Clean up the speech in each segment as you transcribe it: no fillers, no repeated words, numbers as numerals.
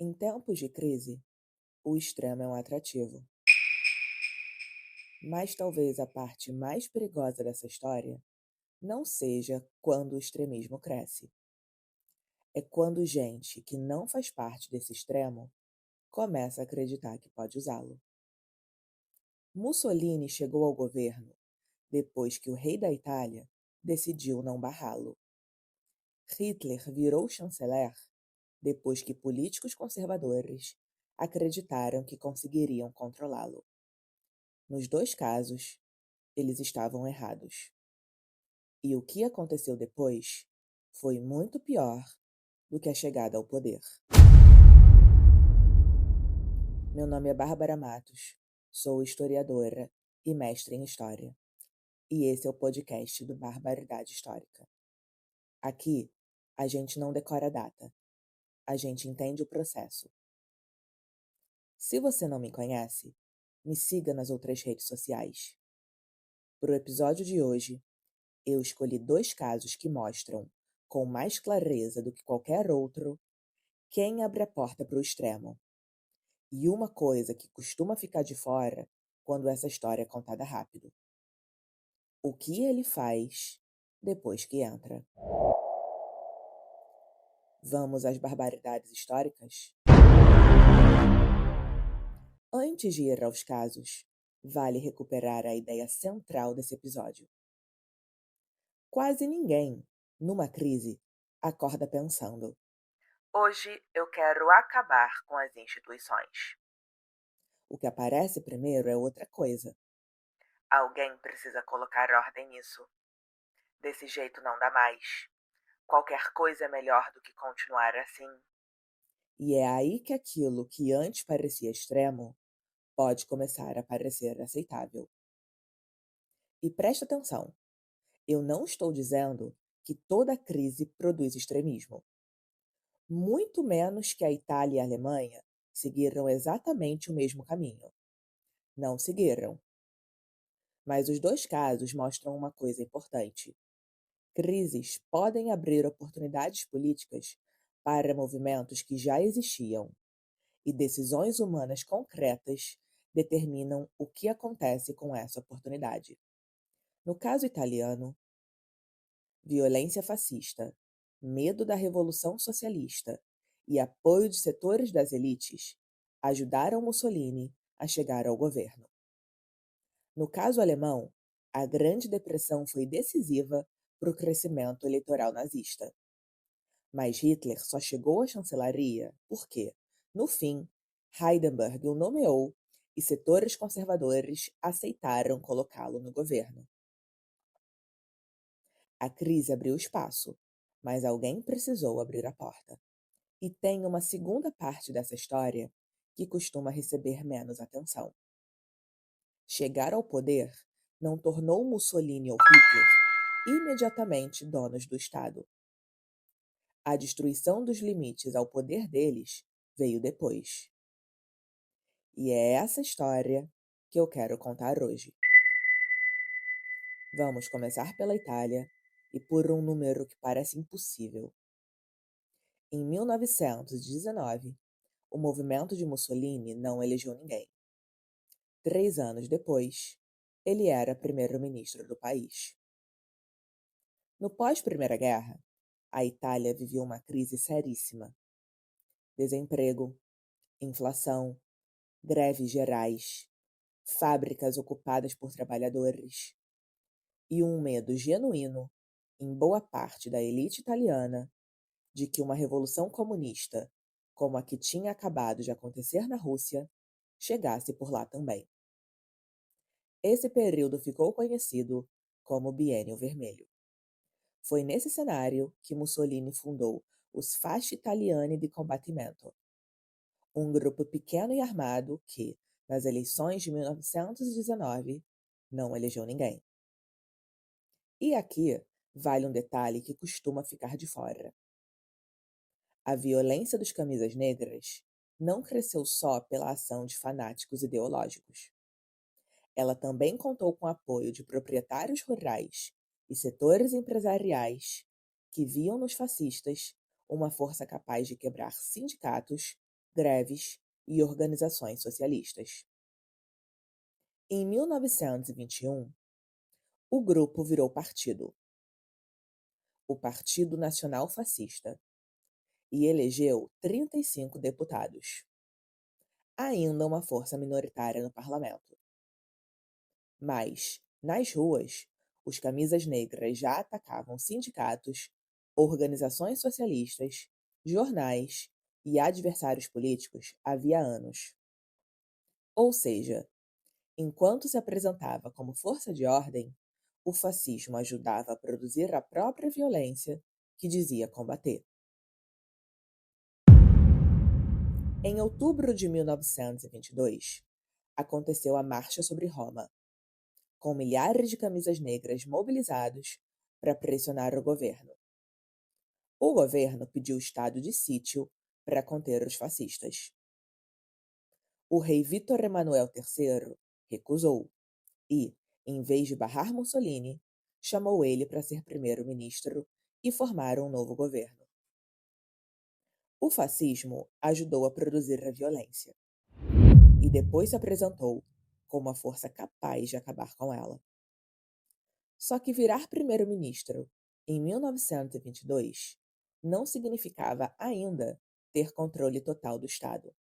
Em tempos de crise, o extremo é um atrativo. Mas talvez a parte mais perigosa dessa história não seja quando o extremismo cresce. É quando gente que não faz parte desse extremo começa a acreditar que pode usá-lo. Mussolini chegou ao governo depois que o rei da Itália decidiu não barrá-lo. Hitler virou chanceler depois que políticos conservadores acreditaram que conseguiriam controlá-lo. Nos dois casos, eles estavam errados. E o que aconteceu depois foi muito pior do que a chegada ao poder. Meu nome é Bárbara Matos, sou historiadora e mestre em História. E esse é o podcast do Barbaridade Histórica. Aqui, a gente não decora a data, a gente entende o processo. Se você não me conhece, me siga nas outras redes sociais. Para o episódio de hoje, eu escolhi 2 casos que mostram, com mais clareza do que qualquer outro, quem abre a porta para o extremo. E uma coisa que costuma ficar de fora quando essa história é contada rápido. O que ele faz depois que entra? Vamos às barbaridades históricas? Antes de ir aos casos, vale recuperar a ideia central desse episódio. Quase ninguém, numa crise, acorda pensando: hoje eu quero acabar com as instituições. O que aparece primeiro é outra coisa. Alguém precisa colocar ordem nisso. Desse jeito não dá mais. Qualquer coisa é melhor do que continuar assim. E é aí que aquilo que antes parecia extremo pode começar a parecer aceitável. E presta atenção, eu não estou dizendo que toda crise produz extremismo. Muito menos que a Itália e a Alemanha seguiram exatamente o mesmo caminho. Não seguiram. Mas os 2 casos mostram uma coisa importante. Crises podem abrir oportunidades políticas para movimentos que já existiam, e decisões humanas concretas determinam o que acontece com essa oportunidade. No caso italiano, violência fascista, medo da Revolução Socialista e apoio de setores das elites ajudaram Mussolini a chegar ao governo. No caso alemão, a Grande Depressão foi decisiva para o crescimento eleitoral nazista. Mas Hitler só chegou à chancelaria porque, no fim, Hindenburg o nomeou e setores conservadores aceitaram colocá-lo no governo. A crise abriu espaço, mas alguém precisou abrir a porta. E tem uma segunda parte dessa história que costuma receber menos atenção. Chegar ao poder não tornou Mussolini ou Hitler imediatamente donos do Estado. A destruição dos limites ao poder deles veio depois. E é essa história que eu quero contar hoje. Vamos começar pela Itália e por um número que parece impossível. Em 1919, o movimento de Mussolini não elegeu ninguém. 3 anos depois, ele era primeiro-ministro do país. No pós-Primeira Guerra, a Itália vivia uma crise seríssima. Desemprego, inflação, greves gerais, fábricas ocupadas por trabalhadores e um medo genuíno, em boa parte da elite italiana, de que uma revolução comunista, como a que tinha acabado de acontecer na Rússia, chegasse por lá também. Esse período ficou conhecido como Biênio Vermelho. Foi nesse cenário que Mussolini fundou os Fasci Italiani di Combattimento, um grupo pequeno e armado que, nas eleições de 1919, não elegeu ninguém. E aqui vale um detalhe que costuma ficar de fora. A violência dos camisas negras não cresceu só pela ação de fanáticos ideológicos. Ela também contou com o apoio de proprietários rurais e setores empresariais que viam nos fascistas uma força capaz de quebrar sindicatos, greves e organizações socialistas. Em 1921, o grupo virou partido, o Partido Nacional Fascista, e elegeu 35 deputados, ainda uma força minoritária no parlamento. Mas, nas ruas, os camisas negras já atacavam sindicatos, organizações socialistas, jornais e adversários políticos havia anos. Ou seja, enquanto se apresentava como força de ordem, o fascismo ajudava a produzir a própria violência que dizia combater. Em outubro de 1922, aconteceu a Marcha sobre Roma, com milhares de camisas negras mobilizados para pressionar o governo. O governo pediu estado de sítio para conter os fascistas. O rei Vítor Emanuel III recusou e, em vez de barrar Mussolini, chamou ele para ser primeiro-ministro e formar um novo governo. O fascismo ajudou a produzir a violência e depois se apresentou como uma força capaz de acabar com ela. Só que virar primeiro-ministro em 1922 não significava ainda ter controle total do Estado.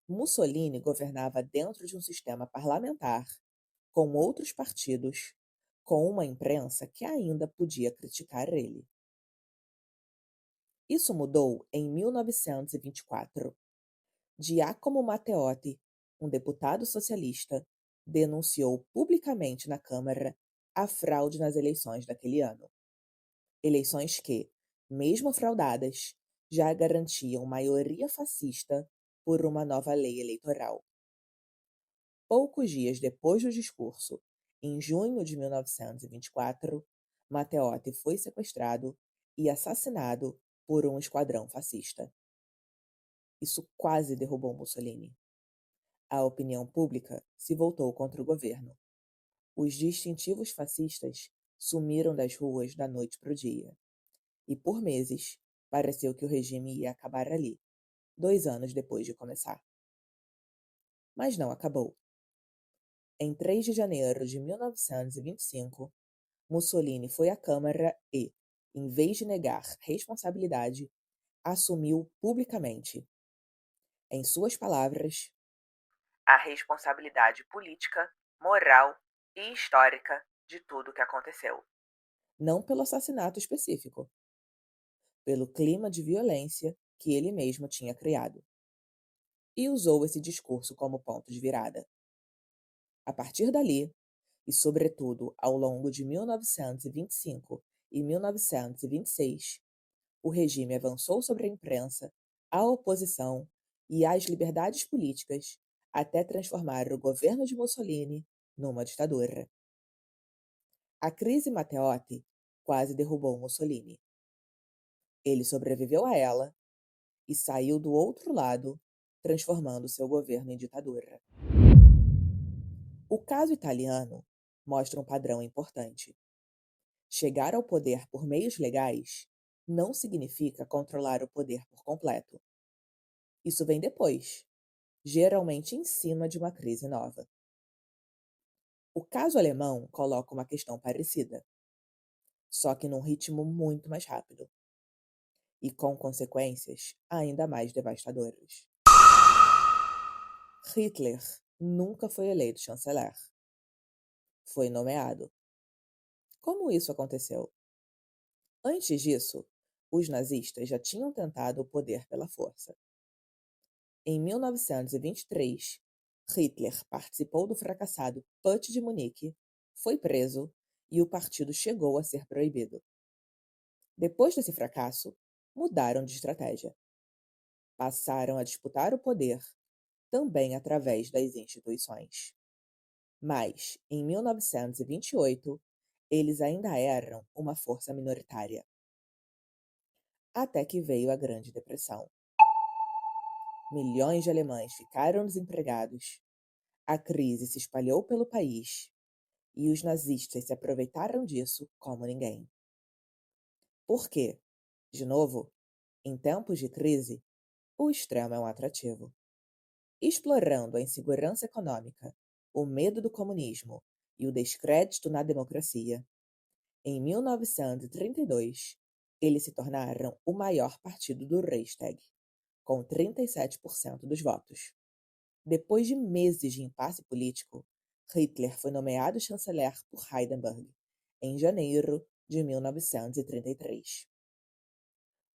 Mussolini governava dentro de um sistema parlamentar, com outros partidos, com uma imprensa que ainda podia criticar ele. Isso mudou em 1924. Giacomo Matteotti, um deputado socialista, denunciou publicamente na Câmara a fraude nas eleições daquele ano. Eleições que, mesmo fraudadas, já garantiam maioria fascista por uma nova lei eleitoral. Poucos dias depois do discurso, em junho de 1924, Matteotti foi sequestrado e assassinado por um esquadrão fascista. Isso quase derrubou Mussolini. A opinião pública se voltou contra o governo. Os distintivos fascistas sumiram das ruas da noite para o dia. E por meses, pareceu que o regime ia acabar ali, 2 anos depois de começar. Mas não acabou. Em 3 de janeiro de 1925, Mussolini foi à Câmara e, em vez de negar responsabilidade, assumiu publicamente, em suas palavras, a responsabilidade política, moral e histórica de tudo o que aconteceu. Não pelo assassinato específico, pelo clima de violência que ele mesmo tinha criado. E usou esse discurso como ponto de virada. A partir dali, e sobretudo ao longo de 1925 e 1926, o regime avançou sobre a imprensa, a oposição e as liberdades políticas até transformar o governo de Mussolini numa ditadura. A crise Matteotti quase derrubou Mussolini. Ele sobreviveu a ela e saiu do outro lado, transformando seu governo em ditadura. O caso italiano mostra um padrão importante. Chegar ao poder por meios legais não significa controlar o poder por completo. Isso vem depois, geralmente em cima de uma crise nova. O caso alemão coloca uma questão parecida, só que num ritmo muito mais rápido e com consequências ainda mais devastadoras. Hitler nunca foi eleito chanceler. Foi nomeado. Como isso aconteceu? Antes disso, os nazistas já tinham tentado o poder pela força. Em 1923, Hitler participou do fracassado Putsch de Munique, foi preso e o partido chegou a ser proibido. Depois desse fracasso, mudaram de estratégia. Passaram a disputar o poder, também através das instituições. Mas, em 1928, eles ainda eram uma força minoritária. Até que veio a Grande Depressão. Milhões de alemães ficaram desempregados, a crise se espalhou pelo país e os nazistas se aproveitaram disso como ninguém. Por quê? De novo, em tempos de crise, O extremo é um atrativo. Explorando a insegurança econômica, o medo do comunismo e o descrédito na democracia, em 1932, eles se tornaram o maior partido do Reichstag, com 37% dos votos. Depois de meses de impasse político, Hitler foi nomeado chanceler por Hindenburg em janeiro de 1933.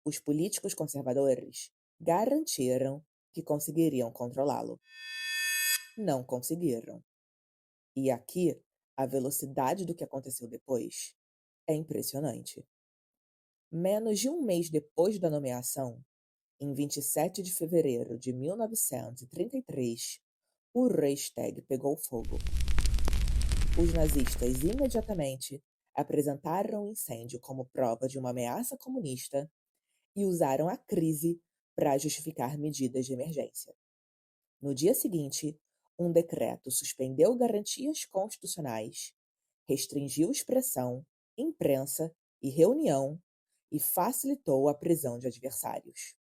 Os políticos conservadores garantiram que conseguiriam controlá-lo. Não conseguiram. E aqui, a velocidade do que aconteceu depois é impressionante. Menos de um mês depois da nomeação, em 27 de fevereiro de 1933, o Reichstag pegou fogo. Os nazistas imediatamente apresentaram o incêndio como prova de uma ameaça comunista e usaram a crise para justificar medidas de emergência. No dia seguinte, um decreto suspendeu garantias constitucionais, restringiu expressão, imprensa e reunião e facilitou a prisão de adversários.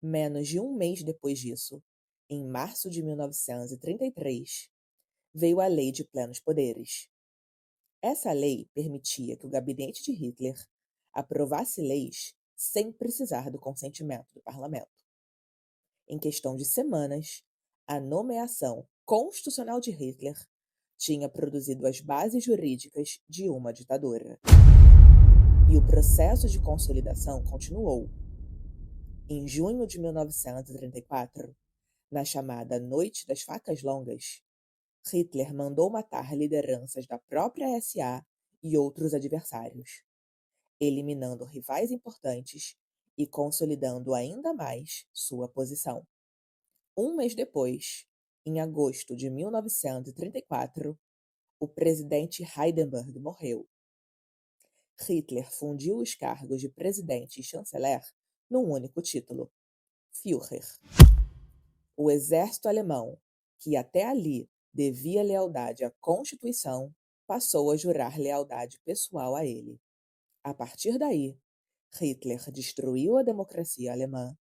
Menos de um mês depois disso, em março de 1933, veio a Lei de Plenos Poderes. Essa lei permitia que o gabinete de Hitler aprovasse leis sem precisar do consentimento do parlamento. Em questão de semanas, a nomeação constitucional de Hitler tinha produzido as bases jurídicas de uma ditadura. E o processo de consolidação continuou. Em junho de 1934, na chamada Noite das Facas Longas, Hitler mandou matar lideranças da própria SA e outros adversários, eliminando rivais importantes e consolidando ainda mais sua posição. Um mês depois, em agosto de 1934, o presidente Hindenburg morreu. Hitler fundiu os cargos de presidente e chanceler num único título, Führer. O exército alemão, que até ali devia lealdade à Constituição, passou a jurar lealdade pessoal a ele. A partir daí, Hitler destruiu a democracia alemã,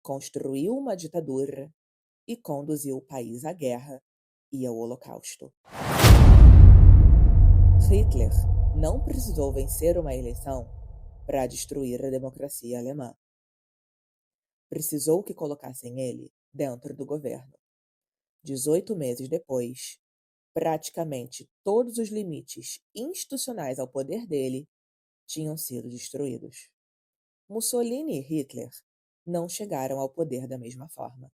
construiu uma ditadura e conduziu o país à guerra e ao Holocausto. Hitler não precisou vencer uma eleição para destruir a democracia alemã. Precisou que colocassem ele dentro do governo. 18 meses depois, praticamente todos os limites institucionais ao poder dele tinham sido destruídos. Mussolini e Hitler não chegaram ao poder da mesma forma.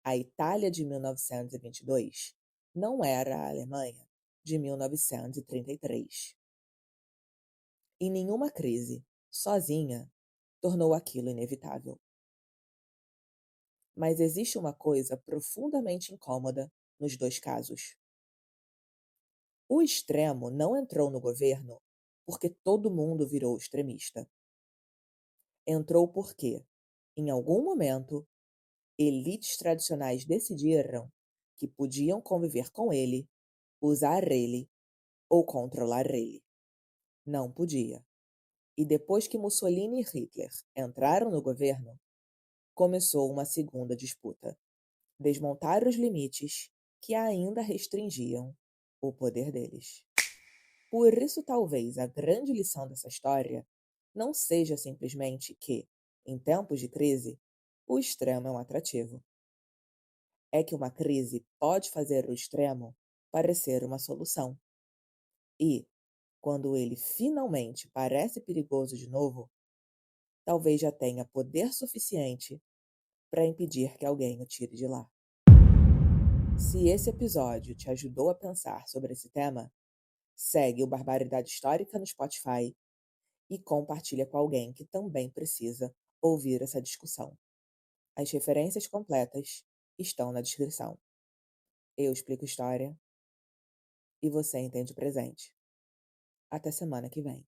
A Itália de 1922 não era a Alemanha de 1933. E nenhuma crise, sozinha, tornou aquilo inevitável. Mas existe uma coisa profundamente incômoda nos dois casos. O extremo não entrou no governo porque todo mundo virou extremista. Entrou porque, em algum momento, elites tradicionais decidiram que podiam conviver com ele, usar ele ou controlar ele. Não podia. E depois que Mussolini e Hitler entraram no governo, começou uma segunda disputa: desmontar os limites que ainda restringiam o poder deles. Por isso, talvez a grande lição dessa história não seja simplesmente que, em tempos de crise, o extremo é um atrativo. É que uma crise pode fazer o extremo parecer uma solução. E, quando ele finalmente parece perigoso de novo, talvez já tenha poder suficiente para impedir que alguém o tire de lá. Se esse episódio te ajudou a pensar sobre esse tema, segue o Barbaridade Histórica no Spotify e compartilha com alguém que também precisa ouvir essa discussão. As referências completas estão na descrição. Eu explico história e você entende o presente. Até semana que vem.